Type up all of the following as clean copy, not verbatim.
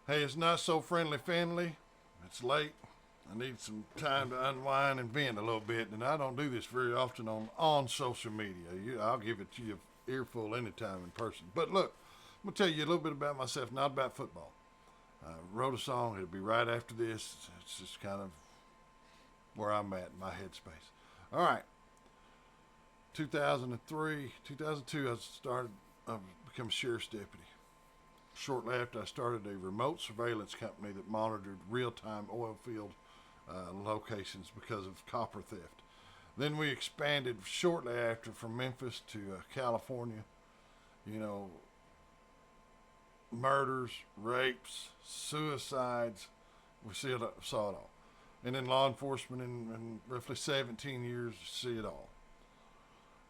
Hey, it's not so friendly family. It's late. I need some time to unwind and vent a little bit, and I don't do this very often on social media. I'll give it to you earful anytime in person. But look, I'm going to tell you a little bit about myself, not about football. I wrote a song. It'll be right after this. It's just kind of where I'm at in my headspace. All right. 2003, 2002, I became a sheriff's deputy. Shortly after, I started a remote surveillance company that monitored real-time oil field locations because of copper theft. Then we expanded shortly after from Memphis to California. You know, murders, rapes, suicides. We saw it all. And in law enforcement, in roughly 17 years, see it all.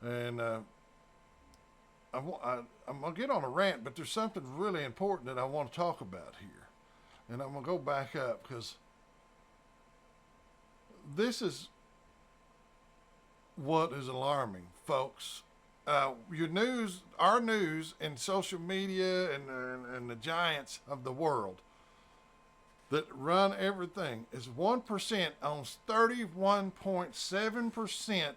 And I'm going to get on a rant, but there's something really important that I want to talk about here. And I'm going to go back up because this is what is alarming, folks. Your news, our news, and social media, and the giants of the world that run everything is 1% owns 31.7%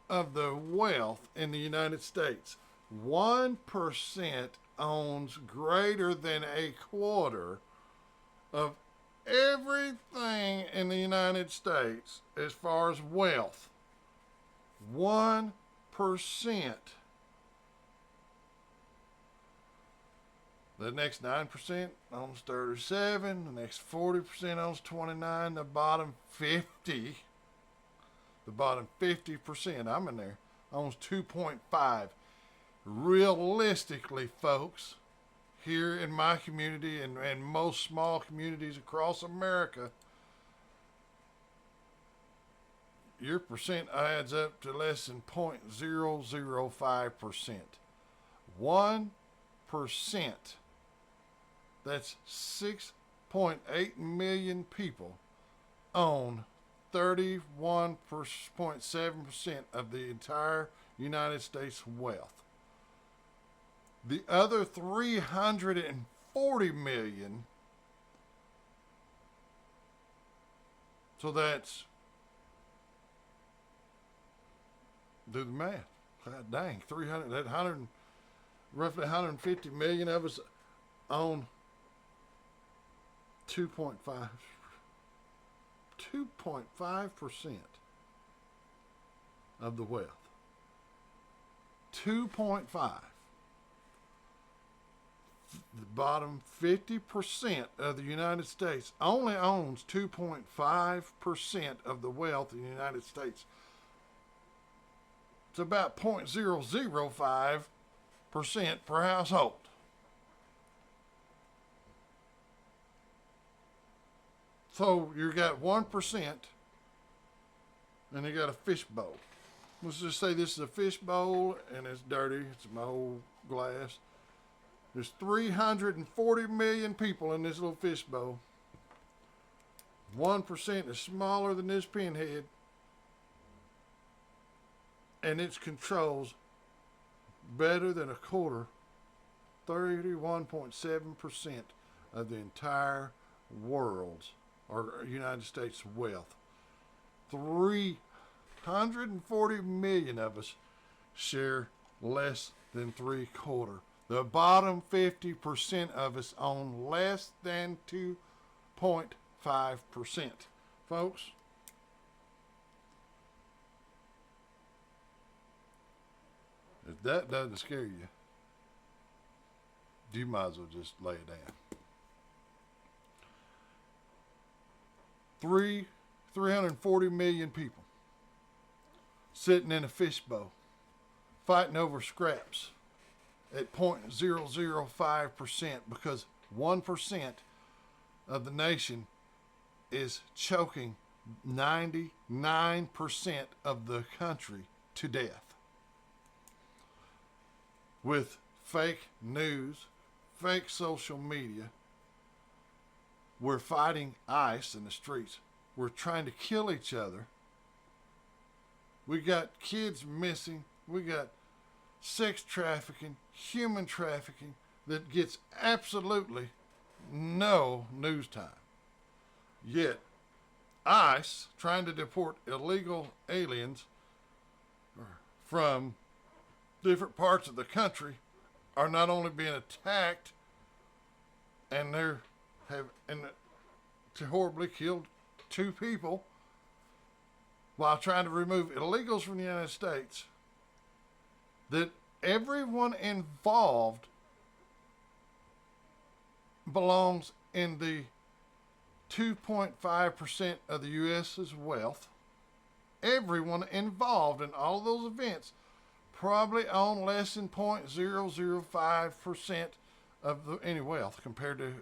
of the wealth in the United States. 1% owns greater than a quarter of everything in the United States as far as wealth. 1%. The next 9% owns 37. The next 40% owns 29. The bottom 50%, I'm in there, owns 2.5. Realistically, folks, here in my community and most small communities across America, your percent adds up to less than 0.005%. 1%. That's 6.8 million people own 31.7% of the entire United States wealth. The other 340 million, so that's, do the math. God dang, 300, that 100, roughly 150 million of us own 2.5% of the wealth. 2.5. The bottom 50% of the United States only owns 2.5% of the wealth in the United States. It's about 0.005% per household. So you got 1%, and you got a fish bowl. Let's just say this is a fish bowl, and it's dirty. It's my old glass. There's 340 million people in this little fish bowl. 1% is smaller than this pinhead, and it controls better than a quarter, 31.7% of the entire world's or United States wealth. 340 million of us share less than 3/4. The bottom 50% of us own less than 2.5%. Folks, if that doesn't scare you, you might as well just lay it down. 340 million people sitting in a fishbowl fighting over scraps at 0.005% because 1% of the nation is choking 99% of the country to death with fake news, fake social media. We're fighting ICE in the streets. We're trying to kill each other. We got kids missing. We got sex trafficking, human trafficking that gets absolutely no news time. Yet, ICE, trying to deport illegal aliens from different parts of the country, are not only being attacked and horribly killed 2 people while trying to remove illegals from the United States, that everyone involved belongs in the 2.5% of the U.S.'s wealth. Everyone involved in all of those events probably own less than 0.005% of any wealth compared to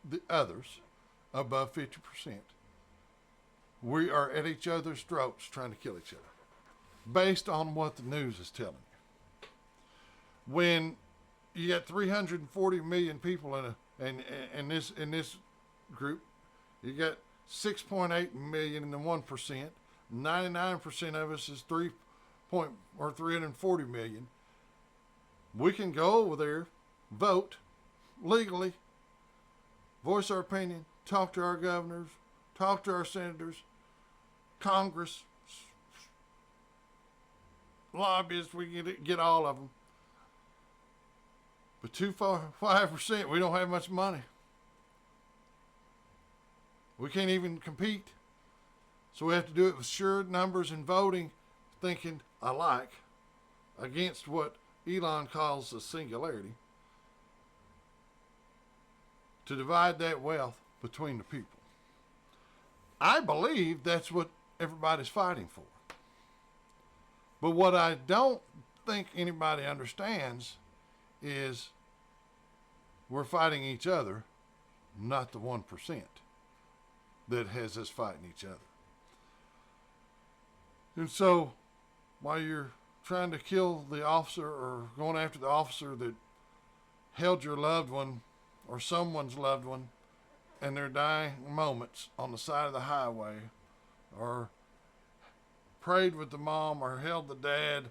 the others above 50%. We are at each other's throats trying to kill each other based on what the news is telling you. When you got 340 million people in this group, you got 6.8 million in the 1%. 99% of us is 340 million. We can go over there, vote legally, voice our opinion, talk to our governors, talk to our senators, Congress, lobbyists. We can get all of them. But 5%, we don't have much money. We can't even compete. So we have to do it with sheer numbers and voting, thinking alike, against what Elon calls the singularity, to divide that wealth between the people. I believe that's what everybody's fighting for. But what I don't think anybody understands is we're fighting each other, not the 1% that has us fighting each other. And so, while you're trying to kill the officer or going after the officer that held your loved one or someone's loved one in their dying moments on the side of the highway, or prayed with the mom or held the dad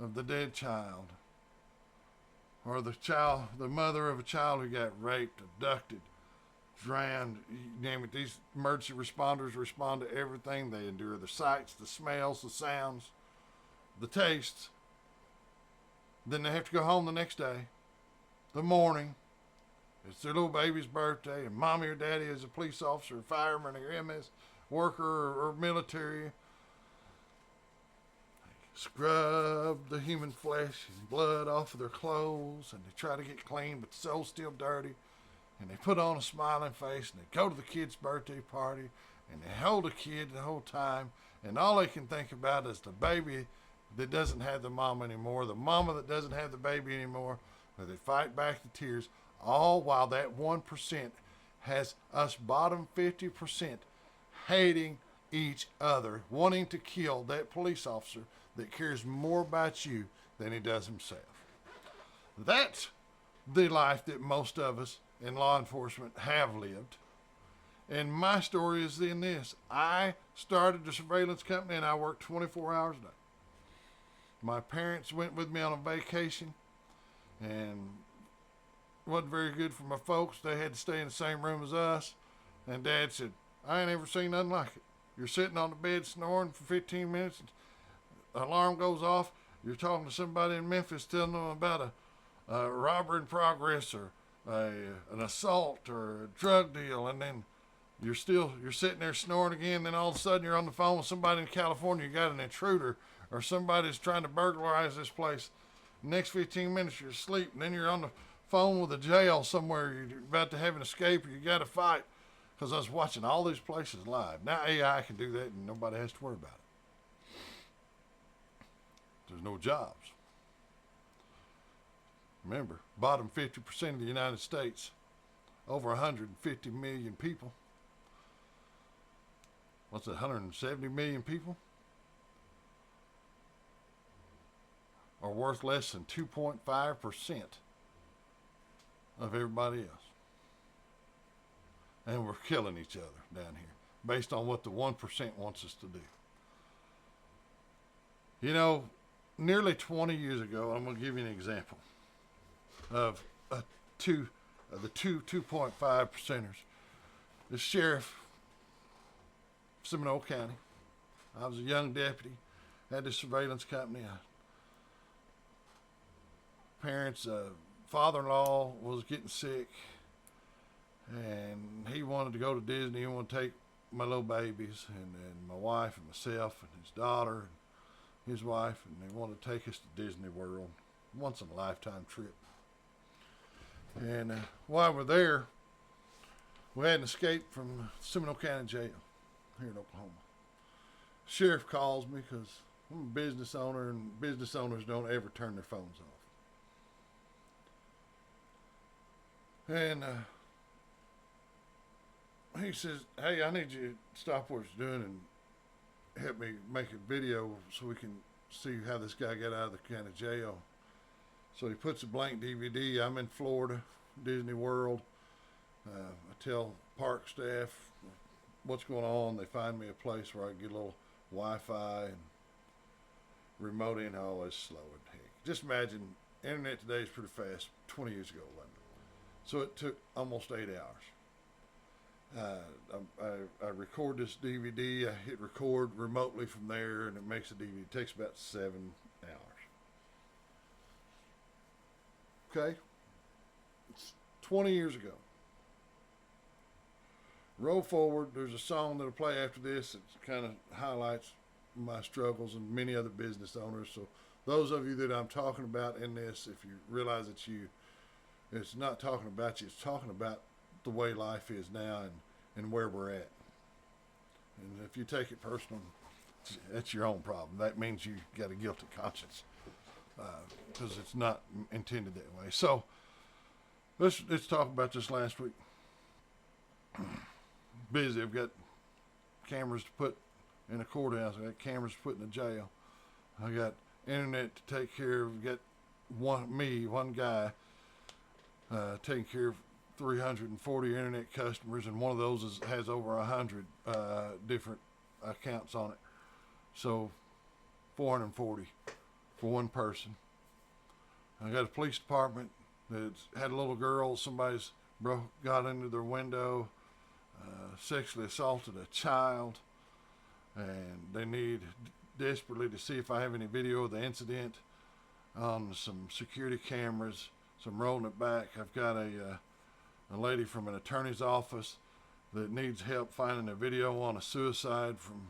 of the dead child, or the mother of a child who got raped, abducted, drowned, you name it. These emergency responders respond to everything. They endure the sights, the smells, the sounds, the tastes. Then they have to go home the next day, the morning. It's their little baby's birthday, and mommy or daddy is a police officer, a fireman, or MS worker, or military. Scrub the human flesh and blood off of their clothes, and they try to get clean, but the soul's still dirty. And they put on a smiling face, and they go to the kid's birthday party, and they hold the kid the whole time, and all they can think about is the baby that doesn't have the mom anymore, the mama that doesn't have the baby anymore, or they fight back the tears, all while that 1% has us bottom 50% hating each other, wanting to kill that police officer that cares more about you than he does himself. That's the life that most of us in law enforcement have lived. And my story is in this. I started a surveillance company and I worked 24 hours a day. My parents went with me on a vacation, and wasn't very good for my folks. They had to stay in the same room as us. And Dad said, I ain't ever seen nothing like it. You're sitting on the bed snoring for 15 minutes, and the alarm goes off. You're talking to somebody in Memphis, telling them about a robbery in progress, or an assault, or a drug deal, and then you're sitting there snoring again. Then all of a sudden you're on the phone with somebody in California. You got an intruder, or somebody's trying to burglarize this place. Next 15 minutes you're asleep, and then you're on the phone with a jail somewhere. You're about to have an escape, or you got to fight. Because I was watching all these places live. Now AI can do that, and nobody has to worry about it. There's no jobs. Remember, bottom 50% of the United States, over 150 million people. What's it, 170 million people? Are worth less than 2.5% of everybody else. And we're killing each other down here based on what the 1% wants us to do. You know, nearly 20 years ago, I'm going to give you an example of the 2.5 percenters. The sheriff, Seminole County. I was a young deputy, had this surveillance company. Parents, father-in-law was getting sick, and he wanted to go to Disney. He wanted to take my little babies and my wife and myself and his daughter and his wife, and they wanted to take us to Disney World, once in a lifetime trip. And while we're there, we had an escape from Seminole County Jail here in Oklahoma. Sheriff calls me because I'm a business owner, and business owners don't ever turn their phones off. And he says, hey, I need you to stop what you're doing and help me make a video so we can see how this guy got out of the county jail. So he puts a blank DVD. I'm in Florida, Disney World. I tell park staff what's going on. They find me a place where I can get a little Wi-Fi and remote in. Oh, it's slow and heck. Just imagine, internet today is pretty fast. 20 years ago, wasn't it? So it took almost 8 hours. I record this DVD. I hit record remotely from there, and it makes a DVD. It takes about 7 hours. Okay? It's 20 years ago. Roll forward. There's a song that'll play after this that kind of highlights my struggles and many other business owners. So those of you that I'm talking about in this, if you realize it's not talking about you, it's talking about the way life is now and where we're at. And if you take it personal, that's your own problem. That means you got a guilty conscience, because it's not intended that way. So let's talk about this last week. Busy. I've got cameras to put in a courthouse. I got cameras to put in a jail. I got internet to take care of. Got one guy, taking care of 340 internet customers, and one of those has over 100 different accounts on it. So 440 for one person. I got a police department that's had a little girl. Somebody's got into their window, sexually assaulted a child, and they need desperately to see if I have any video of the incident on some security cameras. So I'm rolling it back. I've got a lady from an attorney's office that needs help finding a video on a suicide from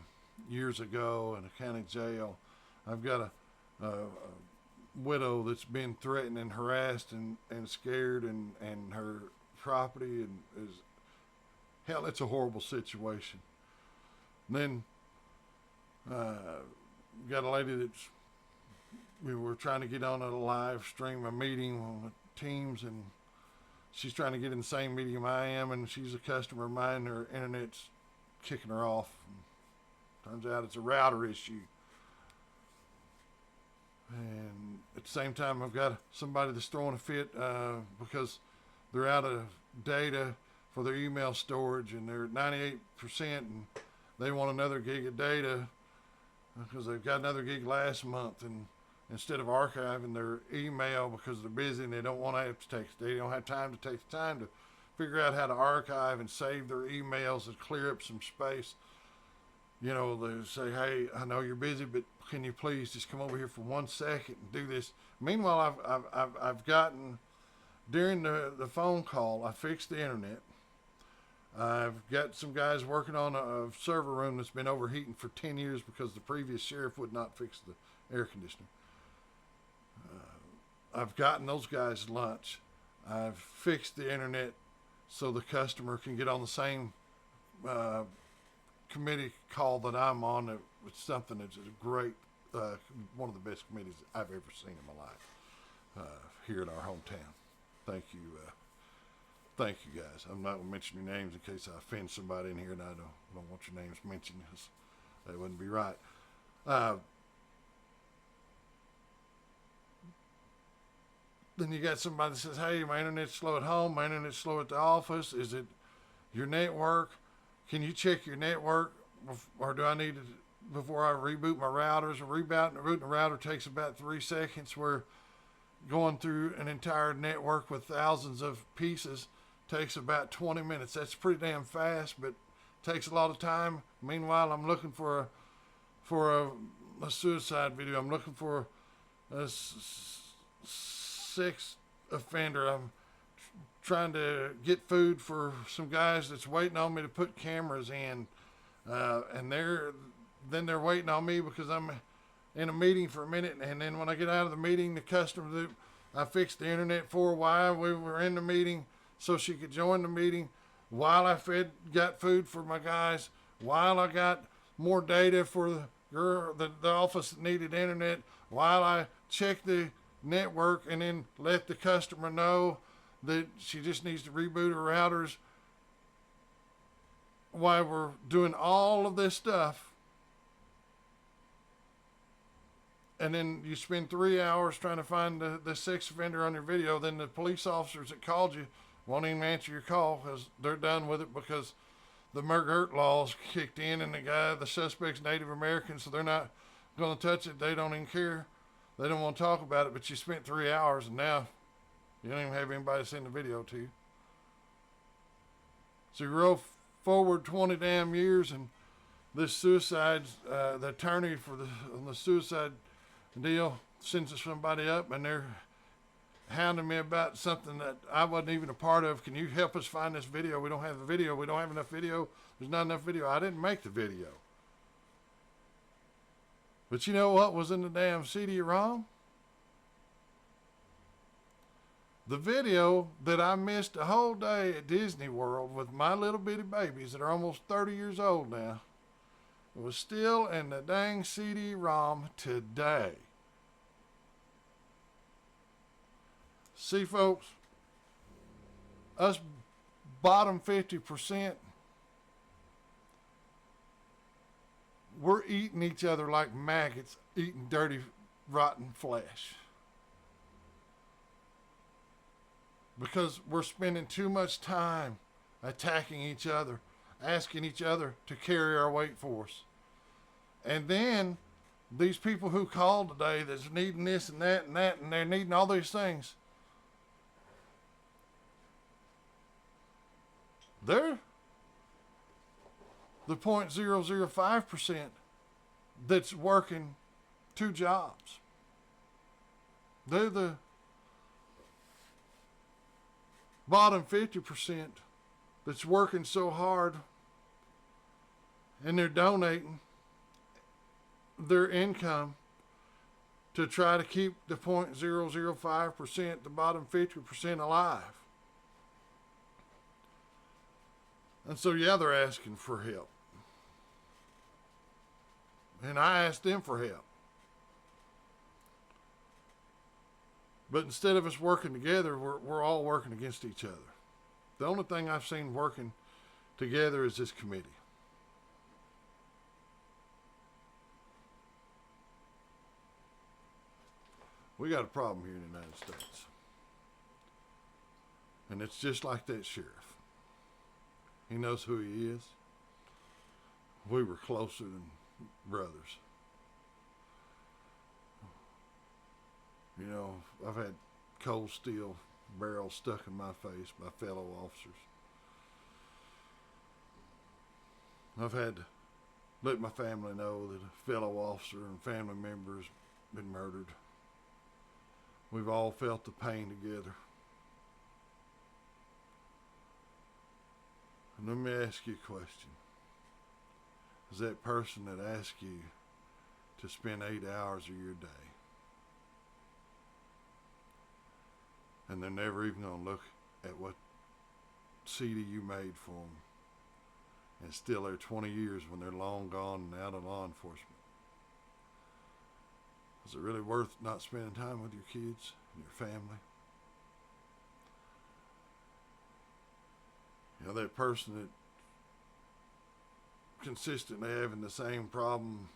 years ago in a county jail. I've got a widow that's been threatened and harassed and scared, and her property and is hell. It's a horrible situation. And then got a lady that's we were trying to get on a live stream, a meeting on Teams, and she's trying to get in the same medium I am, and she's a customer of mine. Her internet's kicking her off. Turns out it's a router issue. And at the same time, I've got somebody that's throwing a fit because they're out of data for their email storage, and they're at 98%, and they want another gig of data because they've got another gig last month, and instead of archiving their email because they're busy and they don't want to have to they don't have time to take the time to figure out how to archive and save their emails and clear up some space. You know, they say, hey, I know you're busy, but can you please just come over here for 1 second and do this? Meanwhile, I've gotten, during the phone call, I fixed the internet. I've got some guys working on a server room that's been overheating for 10 years because the previous sheriff would not fix the air conditioner. I've gotten those guys lunch. I've fixed the internet so the customer can get on the same committee call that I'm on. It's something that's a great, one of the best committees I've ever seen in my life here in our hometown. Thank you. Thank you, guys. I'm not going to mention your names in case I offend somebody in here, and I don't want your names mentioned because that wouldn't be right. Then you got somebody that says, hey, my internet's slow at home, my internet's slow at the office. Is it your network? Can you check your network? Or do I need to, before I reboot my routers? Rebooting the router takes about 3 seconds, where going through an entire network with thousands of pieces takes about 20 minutes. That's pretty damn fast, but takes a lot of time. Meanwhile, I'm looking for a suicide video. I'm looking for a sex offender. I'm trying to get food for some guys that's waiting on me to put cameras in, and they're waiting on me because I'm in a meeting for a minute, and then when I get out of the meeting, the customer that I fixed the internet for, why we were in the meeting, so she could join the meeting, while I got food for my guys, while I got more data for the girl, the office that needed internet, while I checked the network and then let the customer know that she just needs to reboot her routers. While we're doing all of this stuff, and then you spend 3 hours trying to find the sex offender on your video, then the police officers that called you won't even answer your call because they're done with it because the McGirt laws kicked in and the suspect's Native American, so they're not going to touch it. They don't even care. They don't want to talk about it, but you spent 3 hours and now you don't even have anybody send the video to you. So you roll forward 20 damn years, and this suicide, the attorney for the suicide deal sends somebody up, and they're hounding me about something that I wasn't even a part of. Can you help us find this video? We don't have the video. We don't have enough video. There's not enough video. I didn't make the video. But you know what was in the damn CD-ROM? The video that I missed a whole day at Disney World with my little bitty babies that are almost 30 years old now was still in the dang CD-ROM today. See, folks, us bottom 50%, we're eating each other like maggots, eating dirty, rotten flesh. Because we're spending too much time attacking each other, asking each other to carry our weight for us. And then these people who called today that's needing this and that and that, and they're needing all these things, they're the 0.005% that's working 2 jobs. They're the bottom 50% that's working so hard, and they're donating their income to try to keep the 0.005%, the bottom 50% alive. And so, yeah, they're asking for help. And I asked them for help. But instead of us working together, we're all working against each other. The only thing I've seen working together is this committee. We got a problem here in the United States. And it's just like that sheriff. He knows who he is. We were closer than brothers. You know, I've had cold steel barrels stuck in my face by fellow officers. I've had to let my family know that a fellow officer and family member has been murdered. We've all felt the pain together. And let me ask you a question. Is that person that asked you to spend 8 hours of your day, and they're never even going to look at what CD you made for them, and still they're 20 years when they're long gone and out of law enforcement? Is it really worth not spending time with your kids and your family? You know, that person that consistently having the same problem,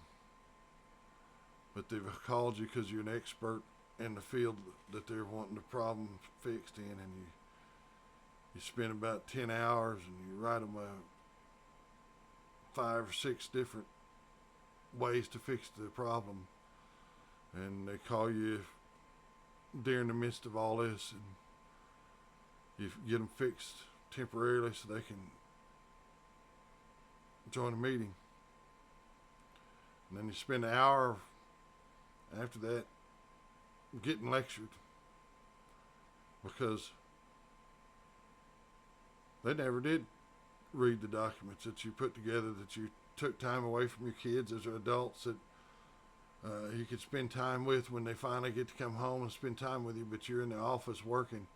but they've called you because you're an expert in the field that they're wanting the problem fixed in, and you spend about 10 hours and you write them 5 or 6 different ways to fix the problem, and they call you during the midst of all this, and you get them fixed temporarily so they can join a meeting. And then you spend an hour after that getting lectured because they never did read the documents that you put together, that you took time away from your kids as adults that you could spend time with when they finally get to come home and spend time with you, but you're in the office working.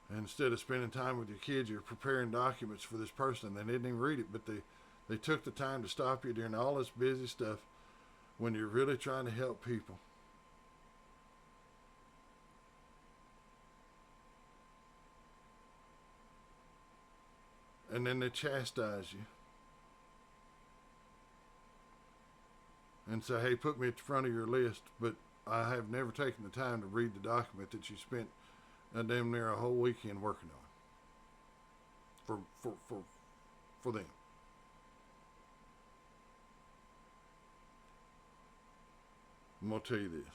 And instead of spending time with your kids, you're preparing documents for this person. They didn't even read it, but they took the time to stop you during all this busy stuff when you're really trying to help people. And then they chastise you and say, hey, put me at the front of your list, but I have never taken the time to read the document that you spent damn near a whole weekend working on for them. I'm going to tell you this.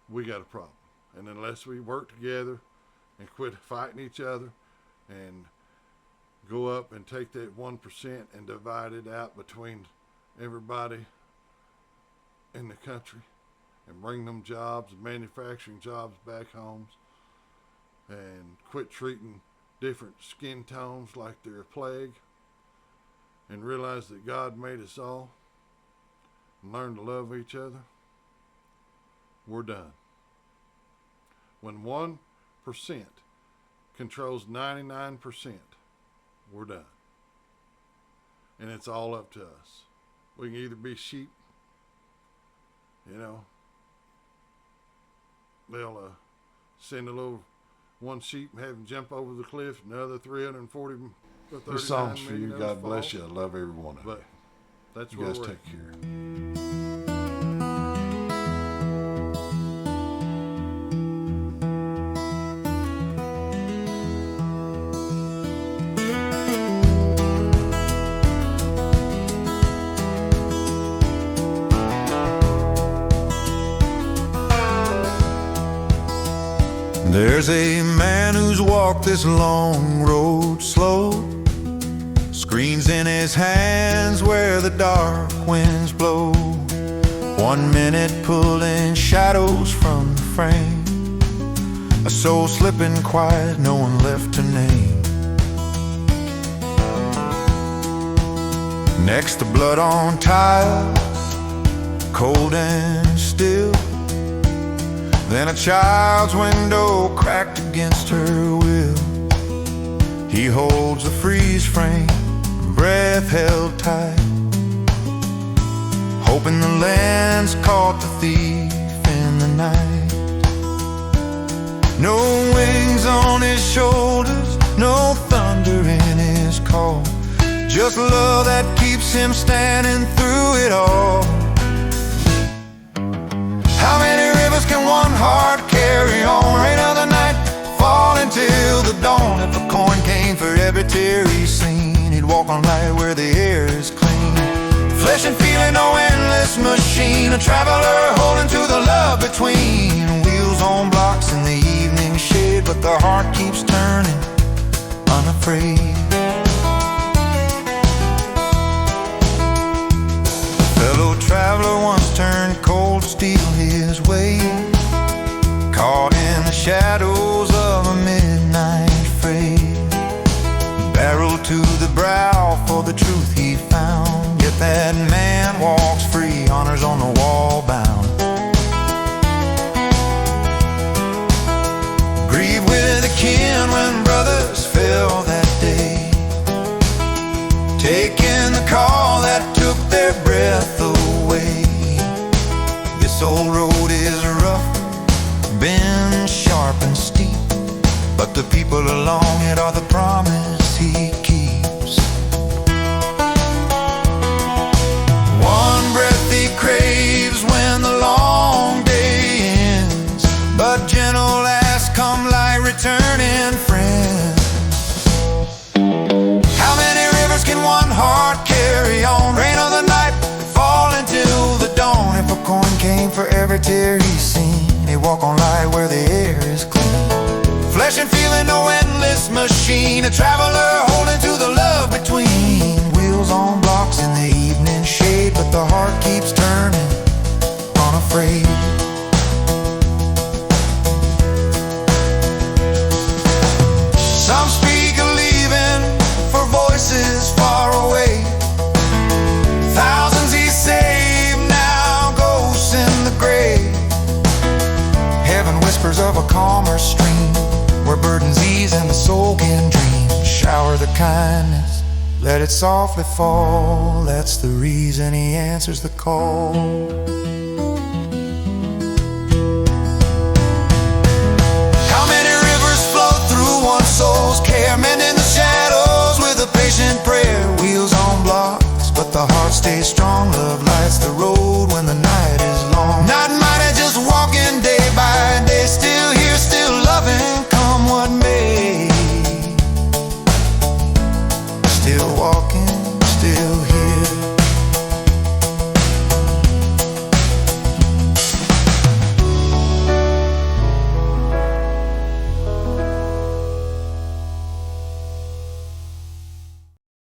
We got a problem. And unless we work together and quit fighting each other and go up and take that 1% and divide it out between everybody in the country and bring them jobs, manufacturing jobs back homes, and quit treating different skin tones like they're a plague, and realize that God made us all, and learn to love each other, we're done. When 1% controls 99%, we're done. And it's all up to us. We can either be sheep, they'll send a little one sheep and have him jump over the cliff, another 340 or 39 this song's for you. God fall. bless you. I love every one of you. But that's You where guys we're take at. care. There's a man who's walked this long road slow, screens in his hands where the dark winds blow. 1 minute pulling shadows from the frame, a soul slipping quiet, no one left to name. Next to blood on tiles, cold and still. Then a child's window cracked against her will. He holds a freeze frame, breath held tight, hoping the lens caught the thief in the night. No wings on his shoulders, no thunder in his call, just love that keeps him standing through it all. How many rivers can one heart carry on? Rain of the night, fall until the dawn. If a coin came for every tear he's seen, he'd walk on light where the air is clean. Flesh and feeling, no endless machine, a traveler holding to the love between. Wheels on blocks in the evening shade, but the heart keeps turning, unafraid. Fellow traveler once turned cold steel his way, caught in the shadows of a midnight fray. Barreled to the brow for the truth he found, yet that man walks free, honors on the wall bound. Grieve with the kin when brothers fell that day, taking the call that took their breath away. This old road is rough, bend sharp and steep, but the people along it are the promise he keeps. One breath he craves when the long day ends, but gentle as come light returning friends. How many rivers can one heart carry on? Rain of the night, fall until the dawn. If a coin came for every tear he's seen, he'd walk on light where the air is clean. Flesh and feeling, no endless machine. A traveler holding to the love between. Wheels on blocks in the evening shade, but the heart keeps turning, unafraid. Some speak of leaving for voices far away. Thousands he saved, now ghosts in the grave. Heaven whispers of a calmer stream, where burdens ease and the soul can dream. Shower the kindness, let it softly fall. That's the reason he answers the call. How many rivers flow through one soul's care, mending the shadows with a patient prayer. Wheels on blocks, but the heart stays strong. Love lights the road when the night is long. Not mighty, just walking day by day. Still here, still loving, come what may. Still walking.